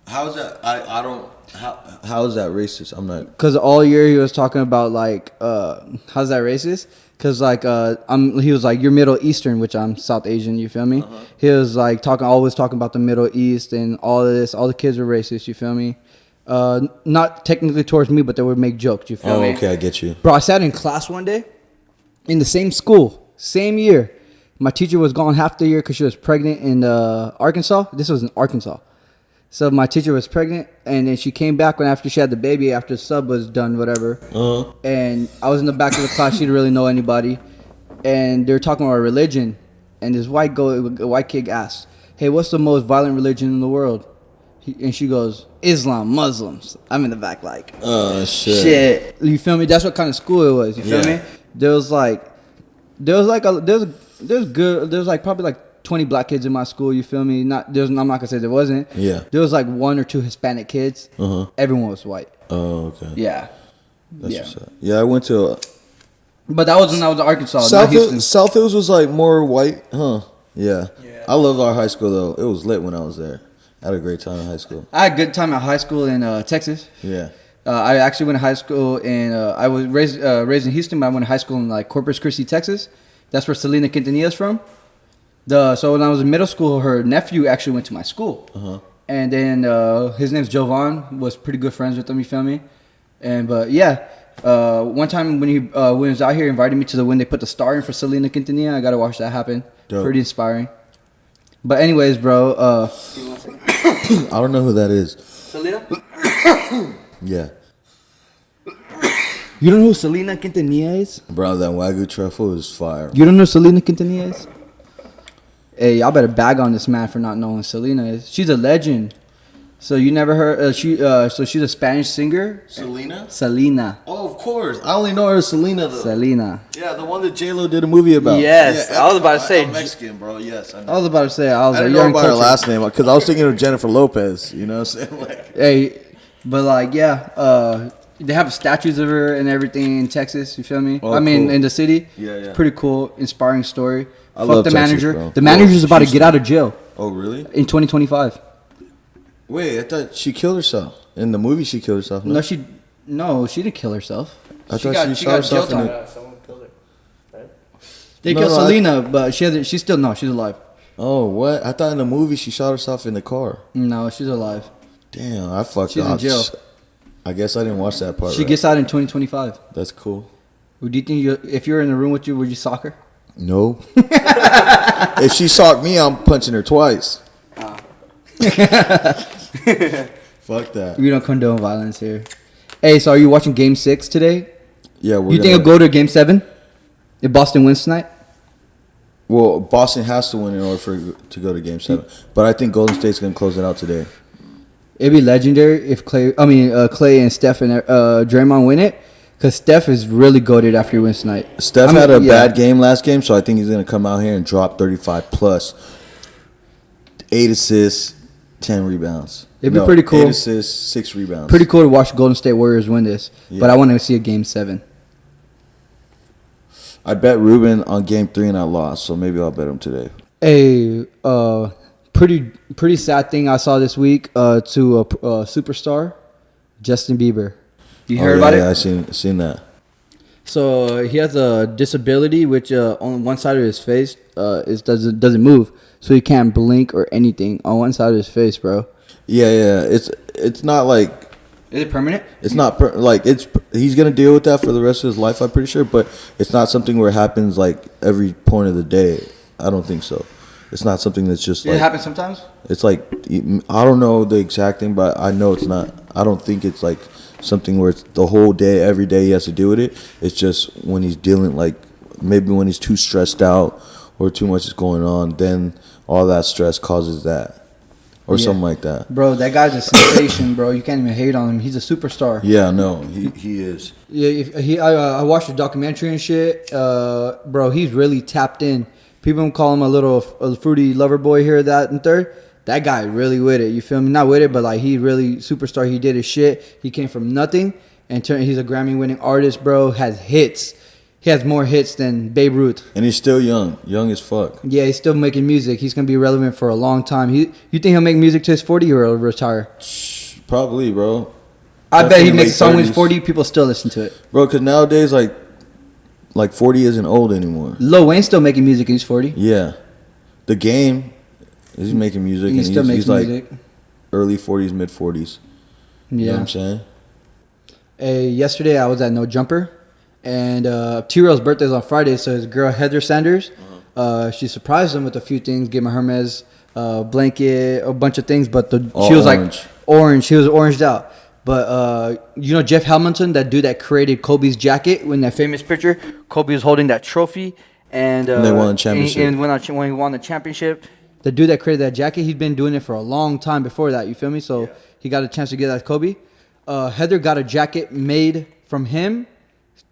[SPEAKER 3] How's that? I don't. How is that racist? I'm not.
[SPEAKER 2] Cause all year he was talking about like, how's that racist? Cause like, he was like, you're Middle Eastern, which I'm South Asian. You feel me? Uh-huh. He was like always talking about the Middle East and all of this. All the kids were racist. You feel me? Not technically towards me, but they would make jokes. You feel me?
[SPEAKER 3] Oh, okay, I get you.
[SPEAKER 2] Bro, I sat in class one day, in the same school, same year. My teacher was gone half the year because she was pregnant in Arkansas. This was in Arkansas. So my teacher was pregnant, and then she came back after she had the baby, after sub was done, whatever. Uh-huh. And I was in the back of the class. She didn't really know anybody. And they were talking about religion. And this white kid asked, hey, what's the most violent religion in the world? And she goes, Islam, Muslims. I'm in the back like,
[SPEAKER 3] oh, shit.
[SPEAKER 2] You feel me? That's what kind of school it was. You feel me? There was probably like 20 black kids in my school. You feel me? I'm not gonna say there wasn't.
[SPEAKER 3] Yeah.
[SPEAKER 2] There was like 1 or 2 Hispanic kids.
[SPEAKER 3] Uh-huh.
[SPEAKER 2] Everyone was white.
[SPEAKER 3] Oh, okay.
[SPEAKER 2] Yeah.
[SPEAKER 3] That's what's up. Yeah, I went to.
[SPEAKER 2] But that was when I was in Arkansas.
[SPEAKER 3] South Hills was like more white, huh? Yeah. I loved our high school though. It was lit when I was there. I had a great time in high school.
[SPEAKER 2] I had a good time at high school in Texas. Yeah. I actually went to high school in. I was raised in Houston, but I went to high school in like Corpus Christi, Texas. That's where Selena Quintanilla is from. So when I was in middle school, her nephew actually went to my school. Uh-huh. And then his name's Jovan. Was pretty good friends with him. You feel me? One time when he was out here, he invited me to when they put the star in for Selena Quintanilla. I gotta watch that happen. Dope. Pretty inspiring. But anyways, bro.
[SPEAKER 3] I don't know who that is.
[SPEAKER 2] Selena?
[SPEAKER 3] Yeah.
[SPEAKER 2] You don't know who Selena Quintanilla is?
[SPEAKER 3] Bro, that Wagyu truffle is fire.
[SPEAKER 2] You don't know who Selena Quintanilla is? Hey, y'all better bag on this man for not knowing who Selena is. She's a legend. So you never heard? So she's a Spanish singer. Selena.
[SPEAKER 3] Oh, of course. I only know her as Selena though.
[SPEAKER 2] Selena.
[SPEAKER 3] Yeah, the one that J-Lo did a movie about.
[SPEAKER 2] Yes,
[SPEAKER 3] yeah,
[SPEAKER 2] I was about to say.
[SPEAKER 3] I'm Mexican, bro. Yes, I know.
[SPEAKER 2] I was about to say.
[SPEAKER 3] I didn't know about her last name because I was thinking of Jennifer Lopez. You know what I'm saying? Like,
[SPEAKER 2] hey, but like, yeah. They have statues of her and everything in Texas. You feel me?
[SPEAKER 3] Oh,
[SPEAKER 2] I mean,
[SPEAKER 3] cool.
[SPEAKER 2] in the city.
[SPEAKER 3] Yeah.
[SPEAKER 2] Pretty cool, inspiring story.
[SPEAKER 3] I love
[SPEAKER 2] the
[SPEAKER 3] Texas,
[SPEAKER 2] manager.
[SPEAKER 3] bro.
[SPEAKER 2] The manager's about to get out of jail.
[SPEAKER 3] Oh, really?
[SPEAKER 2] In 2025.
[SPEAKER 3] Wait, I thought she killed herself. In the movie, she killed herself.
[SPEAKER 2] No, she didn't kill herself.
[SPEAKER 3] I thought she shot herself.
[SPEAKER 4] Someone killed her. Right?
[SPEAKER 2] They killed Selena, but she's alive.
[SPEAKER 3] Oh, what? I thought in the movie she shot herself in the car.
[SPEAKER 2] No, she's alive.
[SPEAKER 3] Damn, I fucked
[SPEAKER 2] She's
[SPEAKER 3] up.
[SPEAKER 2] in jail.
[SPEAKER 3] I guess I didn't watch that part.
[SPEAKER 2] She gets out in 2025.
[SPEAKER 3] That's cool.
[SPEAKER 2] Do you think if you're in the room with you, would you sock her?
[SPEAKER 3] No. If she socked me, I'm punching her twice. Fuck that.
[SPEAKER 2] We don't condone violence here. Hey, so are you watching Game 6 today?
[SPEAKER 3] Yeah.
[SPEAKER 2] You think it'll go to Game 7 if Boston wins tonight?
[SPEAKER 3] Well, Boston has to win in order for it to go to Game 7. But I think Golden State's gonna close it out today.
[SPEAKER 2] It'd be legendary if Clay and Steph and Draymond win it, because Steph is really goated after he wins tonight.
[SPEAKER 3] Steph had a bad game last game, so I think he's gonna come out here and drop 35 plus, 8 assists, 10 rebounds.
[SPEAKER 2] It'd be pretty cool.
[SPEAKER 3] 8 assists, 6 rebounds.
[SPEAKER 2] Pretty cool to watch Golden State Warriors win this, but I want to see a Game 7.
[SPEAKER 3] I bet Ruben on game 3 and I lost, so maybe I'll bet him today.
[SPEAKER 2] A pretty sad thing I saw this week to a superstar, Justin Bieber. You heard about it?
[SPEAKER 3] Yeah, I seen that.
[SPEAKER 2] So he has a disability, which on one side of his face doesn't move, so he can't blink or anything on one side of his face, bro.
[SPEAKER 3] Yeah. It's not like.
[SPEAKER 2] Is it permanent?
[SPEAKER 3] It's not he's gonna deal with that for the rest of his life, I'm pretty sure. But it's not something where it happens like every point of the day. I don't think so. It's not something that's just like.
[SPEAKER 2] It happens sometimes.
[SPEAKER 3] It's like I don't know the exact thing, but I know it's not. I don't think it's like something where it's the whole day, every day he has to deal with it. It's just when he's dealing, like maybe when he's too stressed out or too much is going on, then all that stress causes that. Or something like that.
[SPEAKER 2] Bro, that guy's a sensation, bro. You can't even hate on him. He's a superstar.
[SPEAKER 3] Yeah, no, he is.
[SPEAKER 2] Yeah, I watched the documentary and shit. Bro, he's really tapped in. People call him a fruity lover boy here, that and third. That guy really with it. You feel me? Not with it, but like he really superstar. He did his shit. He came from nothing and he's a Grammy-winning artist, bro. Has hits. He has more hits than Babe Ruth.
[SPEAKER 3] And he's still young as fuck.
[SPEAKER 2] Yeah, he's still making music. He's gonna be relevant for a long time. You think he'll make music to his 40-year or retire?
[SPEAKER 3] Probably, bro.
[SPEAKER 2] I bet he
[SPEAKER 3] Definitely
[SPEAKER 2] makes a song when
[SPEAKER 3] late
[SPEAKER 2] he's 40. People still listen to it.
[SPEAKER 3] Bro, because nowadays, like 40 isn't old anymore.
[SPEAKER 2] Lil Wayne's still making music and he's 40.
[SPEAKER 3] Yeah. The Game, he's making music.
[SPEAKER 2] He's still making music.
[SPEAKER 3] Like early 40s, mid 40s. You know what I'm saying?
[SPEAKER 2] Yesterday I was at No Jumper. And T-Rail's birthday is on Friday, so his girl Heather Sanders, she surprised him with a few things, gave him a Hermes blanket, a bunch of things, but she was
[SPEAKER 3] orange.
[SPEAKER 2] like orange. She was oranged out. But you know Jeff Hamilton, that dude that created Kobe's jacket, when that famous picture, Kobe was holding that trophy, and
[SPEAKER 3] they won the championship.
[SPEAKER 2] And when he won the championship, the dude that created that jacket, he'd been doing it for a long time before that. You feel me? So he got a chance to get that Kobe. Heather got a jacket made from him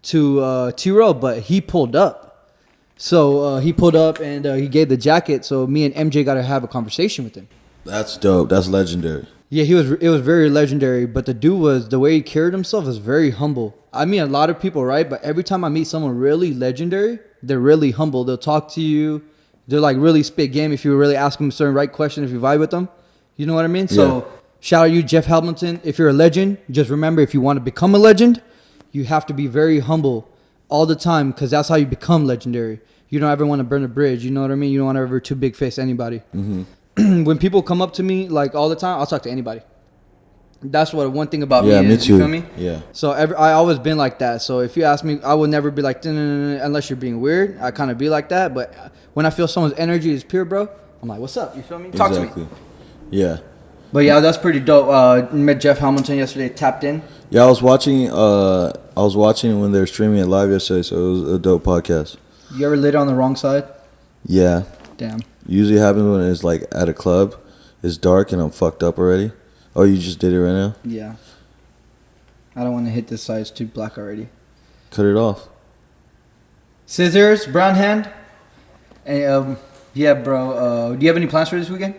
[SPEAKER 2] to T-Rail, but he pulled up. So he pulled up and he gave the jacket. So me and MJ got to have a conversation with him.
[SPEAKER 3] That's dope. That's legendary.
[SPEAKER 2] Yeah, it was very legendary. But the dude the way he carried himself was very humble. I mean, a lot of people, right? But every time I meet someone really legendary, they're really humble. They'll talk to you. They're like really spit game if you really ask them a certain right question, if you vibe with them. You know what I mean? So shout out you, Jeff Hamilton. If you're a legend, just remember, if you want to become a legend, you have to be very humble all the time, because that's how you become legendary. You don't ever want to burn a bridge. You know what I mean? You don't want to ever too big face anybody. Mm-hmm. When people come up to me like all the time, I'll talk to anybody. That's what one thing about me is.
[SPEAKER 3] Me too.
[SPEAKER 2] You feel me?
[SPEAKER 3] Yeah.
[SPEAKER 2] So I always been like that. So if you ask me, I would never be like, unless you're being weird. I kind of be like that. But when I feel someone's energy is pure, bro, I'm like, what's up? You feel me? Talk to me.
[SPEAKER 3] Yeah.
[SPEAKER 2] But yeah, that's pretty dope. Met Jeff Hamilton yesterday. Tapped in.
[SPEAKER 3] Yeah, I was watching when they were streaming it live yesterday, so it was a dope podcast.
[SPEAKER 2] You ever lit on the wrong side?
[SPEAKER 3] Yeah.
[SPEAKER 2] Damn.
[SPEAKER 3] Usually happens when it's like at a club, it's dark and I'm fucked up already. Oh, you just did it right now?
[SPEAKER 2] Yeah. I don't want to hit this side. It's too black already.
[SPEAKER 3] Cut it off.
[SPEAKER 2] Scissors, brown hand. And yeah, bro. Do you have any plans for this weekend?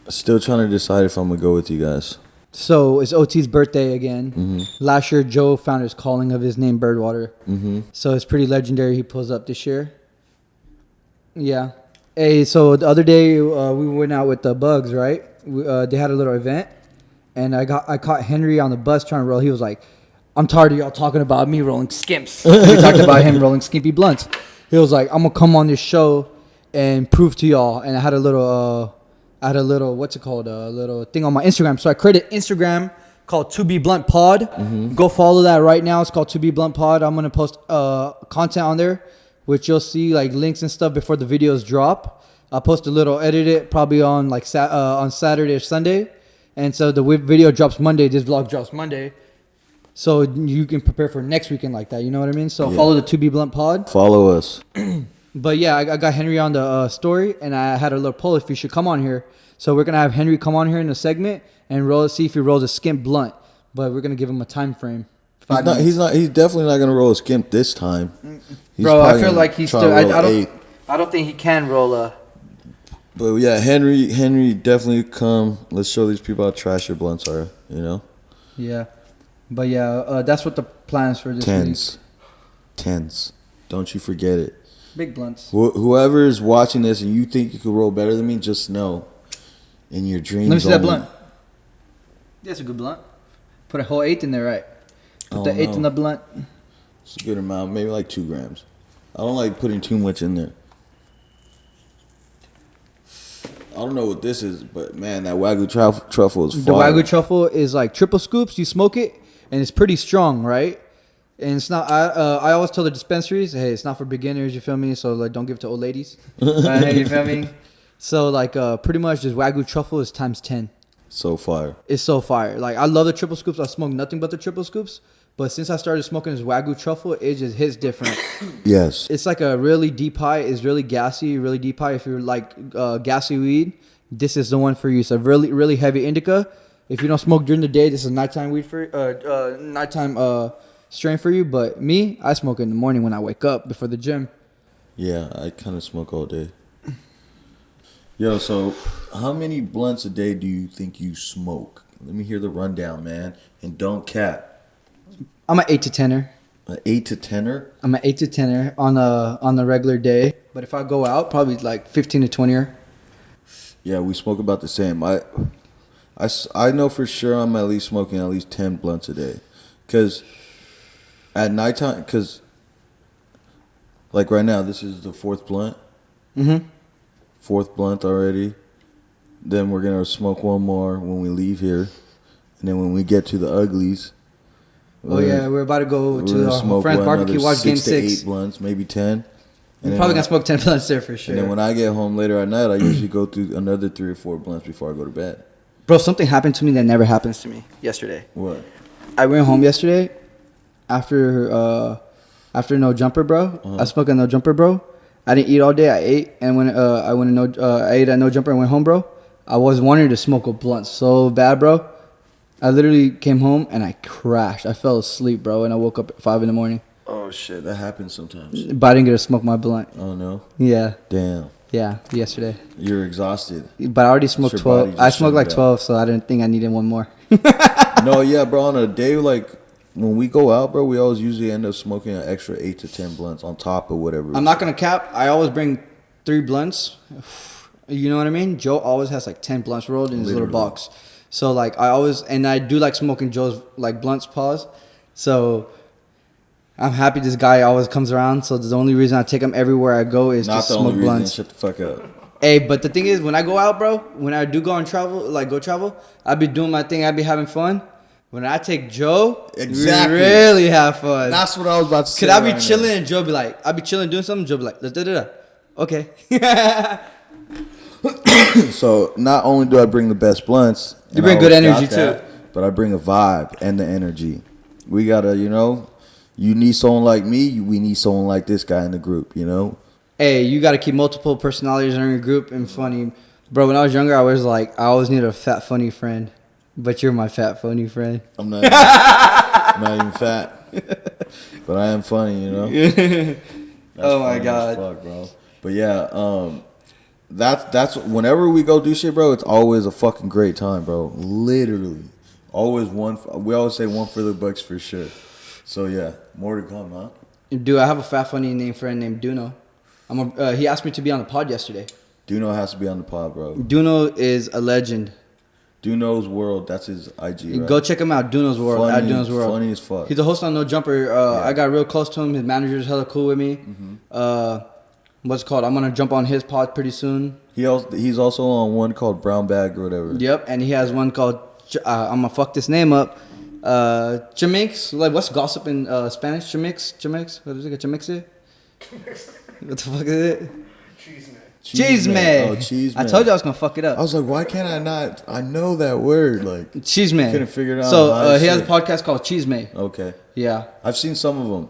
[SPEAKER 3] Still trying to decide if I'm gonna go with you guys.
[SPEAKER 2] So it's OT's birthday again.
[SPEAKER 3] Mm-hmm.
[SPEAKER 2] Last year, Joe found his calling of his name, Birdwater.
[SPEAKER 3] Mm-hmm.
[SPEAKER 2] So it's pretty legendary. He pulls up this year. Yeah. Hey, so the other day we went out with the Bugs, right? They had a little event, and I caught Henry on the bus trying to roll. He was like, "I'm tired of y'all talking about me rolling skimps." We talked about him rolling skimpy blunts. He was like, "I'm gonna come on this show and prove to y'all." And I had a little what's it called? A little thing on my Instagram. So I created Instagram called To Be Blunt Pod. Mm-hmm. Go follow that right now. It's called To Be Blunt Pod. I'm gonna post content on there, which you'll see like links and stuff before the videos drop. I'll post a little edit probably on like on Saturday or Sunday. And so the video drops Monday. This vlog drops Monday. So you can prepare for next weekend like that. You know what I mean? So follow the To Be Blunt Pod.
[SPEAKER 3] Follow us.
[SPEAKER 2] But yeah, I got Henry on the story, and I had a little poll if you should come on here. So we're gonna have Henry come on here in a segment and see if he rolls a skimp blunt. But we're gonna give him a time frame.
[SPEAKER 3] He's definitely not gonna roll a skimp this time.
[SPEAKER 2] Bro, I feel like he's still. I don't think he can roll a.
[SPEAKER 3] But yeah, Henry definitely come. Let's show these people how trash your blunts are. You know.
[SPEAKER 2] Yeah, but yeah, that's what the plans for this
[SPEAKER 3] Tens.
[SPEAKER 2] week.
[SPEAKER 3] 10s. Don't you forget it.
[SPEAKER 2] Big blunts.
[SPEAKER 3] Whoever is watching this and you think you could roll better than me, just know in your dreams.
[SPEAKER 2] Let me see that
[SPEAKER 3] only.
[SPEAKER 2] blunt. That's a good blunt. Put a whole eighth in there, right? Put the eighth in the blunt.
[SPEAKER 3] It's a good amount, maybe like 2 grams. I don't like putting too much in there. I don't know what this is, but man, that Wagyu truffle is fire.
[SPEAKER 2] The Wagyu truffle is like triple scoops. You smoke it, and it's pretty strong, right? And it's not. I always tell the dispensaries, hey, it's not for beginners. You feel me? So like, don't give it to old ladies. You feel me? So like, pretty much, this Wagyu truffle is times 10.
[SPEAKER 3] So fire.
[SPEAKER 2] It's so fire. Like I love the triple scoops. I smoke nothing but the triple scoops. But since I started smoking this Wagyu truffle, it just hits different.
[SPEAKER 3] Yes.
[SPEAKER 2] It's like a really deep high. It's really gassy, really deep high. If you're like gassy weed, this is the one for you. It's a really, really heavy indica. If you don't smoke during the day, this is nighttime weed for nighttime strain for you. But me, I smoke in the morning when I wake up before the gym.
[SPEAKER 3] Yeah, I kind of smoke all day. Yo, so how many blunts a day do you think you smoke? Let me hear the rundown, man. And don't cap.
[SPEAKER 2] I'm an 8 to 10er.
[SPEAKER 3] An 8 to 10er?
[SPEAKER 2] I'm an 8 to 10er on a regular day. But if I go out, probably like 15 to 20er.
[SPEAKER 3] Yeah, we smoke about the same. I know for sure I'm at least smoking at least 10 blunts a day. Because at nighttime, like right now, this is the 4th blunt.
[SPEAKER 2] Mm-hmm.
[SPEAKER 3] 4th blunt already. Then we're going to smoke one more when we leave here. And then when we get to the uglies.
[SPEAKER 2] Oh yeah, we're about to go to our friend's barbecue, watch Game 6.
[SPEAKER 3] 8 blunts, maybe 10.
[SPEAKER 2] We're probably going to smoke 10 blunts there for sure.
[SPEAKER 3] And then when I get home later at night, I usually go through another 3 or 4 blunts before I go to bed.
[SPEAKER 2] Bro, something happened to me that never happens to me yesterday.
[SPEAKER 3] What?
[SPEAKER 2] I went home yesterday after No Jumper, bro. I smoked a No Jumper, bro. I didn't eat all day. I ate, and when I ate at No Jumper and went home, bro, I was wanting to smoke a blunt so bad, bro. I literally came home and I crashed. I fell asleep, bro, and I woke up at 5 in the morning.
[SPEAKER 3] Oh shit, that happens sometimes.
[SPEAKER 2] But I didn't get to smoke my blunt.
[SPEAKER 3] Oh no.
[SPEAKER 2] Yeah.
[SPEAKER 3] Damn.
[SPEAKER 2] Yeah, yesterday.
[SPEAKER 3] You're exhausted.
[SPEAKER 2] But I already smoked
[SPEAKER 3] Your body
[SPEAKER 2] 12.
[SPEAKER 3] just
[SPEAKER 2] I smoked like
[SPEAKER 3] shut
[SPEAKER 2] 12, so I didn't think I needed one more.
[SPEAKER 3] No, yeah, bro. On a day like when we go out, bro, we always usually end up smoking an extra 8 to 10 blunts on top of whatever.
[SPEAKER 2] I'm not gonna cap. I always bring 3 blunts. You know what I mean? Joe always has like 10 blunts rolled in his little box. So like I do like smoking Joe's like blunts pause. So I'm happy this guy always comes around. So the only reason I take him everywhere I go is
[SPEAKER 3] Not
[SPEAKER 2] to
[SPEAKER 3] the
[SPEAKER 2] smoke
[SPEAKER 3] only
[SPEAKER 2] blunts.
[SPEAKER 3] reason. Shut the fuck up.
[SPEAKER 2] Hey, but the thing is, when I go out, bro, when I do go on travel, I be doing my thing. I be having fun. When I take Joe,
[SPEAKER 3] Exactly.
[SPEAKER 2] we really have fun.
[SPEAKER 3] That's what I was about to say.
[SPEAKER 2] Cause I be
[SPEAKER 3] right
[SPEAKER 2] chilling
[SPEAKER 3] now.
[SPEAKER 2] and Joe be like, I be chilling doing something. Joe be like, da-da-da-da. Okay.
[SPEAKER 3] So not only do I bring the best blunts,
[SPEAKER 2] You
[SPEAKER 3] and
[SPEAKER 2] bring
[SPEAKER 3] I
[SPEAKER 2] good
[SPEAKER 3] always
[SPEAKER 2] energy,
[SPEAKER 3] got that, but I bring a vibe and the energy. We gotta, you need someone like me. We need someone like this guy in the group.
[SPEAKER 2] Hey, you got to keep multiple personalities in your group and funny. Bro, when I was younger, I was like, I always needed a fat, funny friend. But you're my fat, funny friend.
[SPEAKER 3] I'm not. I'm not even fat, but I am funny. That's
[SPEAKER 2] Oh my
[SPEAKER 3] funny
[SPEAKER 2] God.
[SPEAKER 3] as fuck, bro. But yeah, that's whenever we go do shit, bro. It's always a fucking great time, bro. Literally, always one. We always say one for the bucks for sure. So yeah, more to come, huh?
[SPEAKER 2] Dude, I have a fat, funny name friend named Duno. He asked me to be on the pod yesterday.
[SPEAKER 3] Duno has to be on the pod, bro.
[SPEAKER 2] Duno is a legend.
[SPEAKER 3] Duno's World, that's his IG, right?
[SPEAKER 2] Go check him out, Duno's World. At Duno's World.
[SPEAKER 3] Funny as fuck.
[SPEAKER 2] He's the host on No Jumper. I got real close to him. His manager's hella cool with me. What's it called? I'm gonna jump on his pod pretty soon.
[SPEAKER 3] He's also on one called Brown Bag or whatever.
[SPEAKER 2] Yep, and he has one called I'm gonna fuck this name up. Chimix. Like what's gossip in Spanish? Chimix. What is it? Chimix? What the fuck is it? Cheese man.
[SPEAKER 3] Oh, cheese man.
[SPEAKER 2] I told you I was gonna fuck it up.
[SPEAKER 3] I was like, why can't I not? I know that word. Like,
[SPEAKER 2] Cheese man.
[SPEAKER 3] couldn't figure it out.
[SPEAKER 2] So he has a podcast called Cheese Man.
[SPEAKER 3] Okay.
[SPEAKER 2] Yeah.
[SPEAKER 3] I've seen some of them.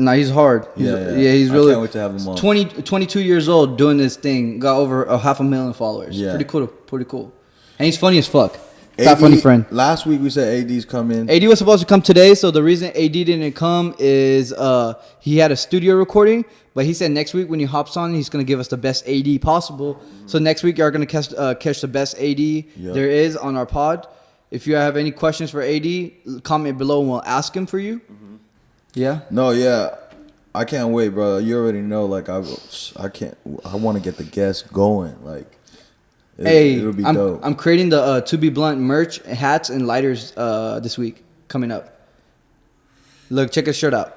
[SPEAKER 2] Nah, he's hard. He's really.
[SPEAKER 3] I can't wait to have him on.
[SPEAKER 2] 22 years old doing this thing. Got over 500,000 followers.
[SPEAKER 3] Yeah.
[SPEAKER 2] Pretty cool. And he's funny as fuck. Fat funny friend.
[SPEAKER 3] Last week we said AD's coming.
[SPEAKER 2] AD was supposed to come today, so the reason AD didn't come is he had a studio recording, but he said next week when he hops on, he's gonna give us the best AD possible. So next week you're gonna catch the best AD there is on our pod. If you have any questions for AD, comment below and we'll ask him for you. Yeah.
[SPEAKER 3] No, yeah. I can't wait, bro. You already know. Like I can't. I want to get the guests going. Like, it'll be dope.
[SPEAKER 2] I'm creating the To Be Blunt merch, hats, and lighters this week coming up. Look, check his shirt out.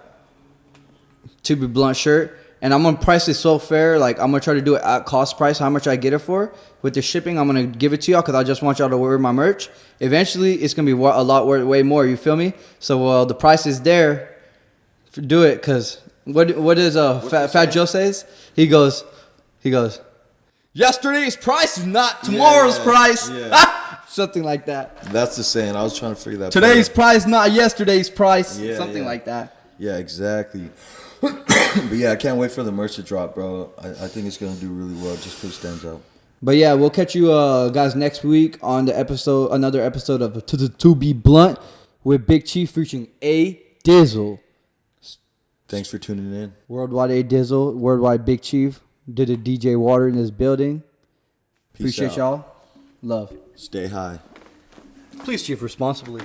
[SPEAKER 2] To Be Blunt shirt, and I'm gonna price it so fair. Like I'm gonna try to do it at cost price. How much I get it for with the shipping? I'm gonna give it to y'all because I just want y'all to wear my merch. Eventually, it's gonna be a lot way more. You feel me? So the price is there. Do it because. What does Fat Joe says? He goes, yesterday's price is not tomorrow's price.
[SPEAKER 3] Yeah.
[SPEAKER 2] Something like that.
[SPEAKER 3] That's the saying. I was trying to figure that.
[SPEAKER 2] Today's price, not yesterday's price.
[SPEAKER 3] Yeah,
[SPEAKER 2] Something like that.
[SPEAKER 3] Yeah, exactly. But yeah, I can't wait for the merch to drop, bro. I think it's gonna do really well just because it stands out.
[SPEAKER 2] But yeah, we'll catch you guys next week on another episode of To Be Blunt with Big Chief featuring A Dizzle.
[SPEAKER 3] Thanks for tuning in.
[SPEAKER 2] Worldwide A Dizzle, worldwide Big Chief. Did a DJ Water in this building.
[SPEAKER 3] Peace
[SPEAKER 2] Appreciate
[SPEAKER 3] out.
[SPEAKER 2] y'all. Love.
[SPEAKER 3] Stay high.
[SPEAKER 2] Please chief responsibly.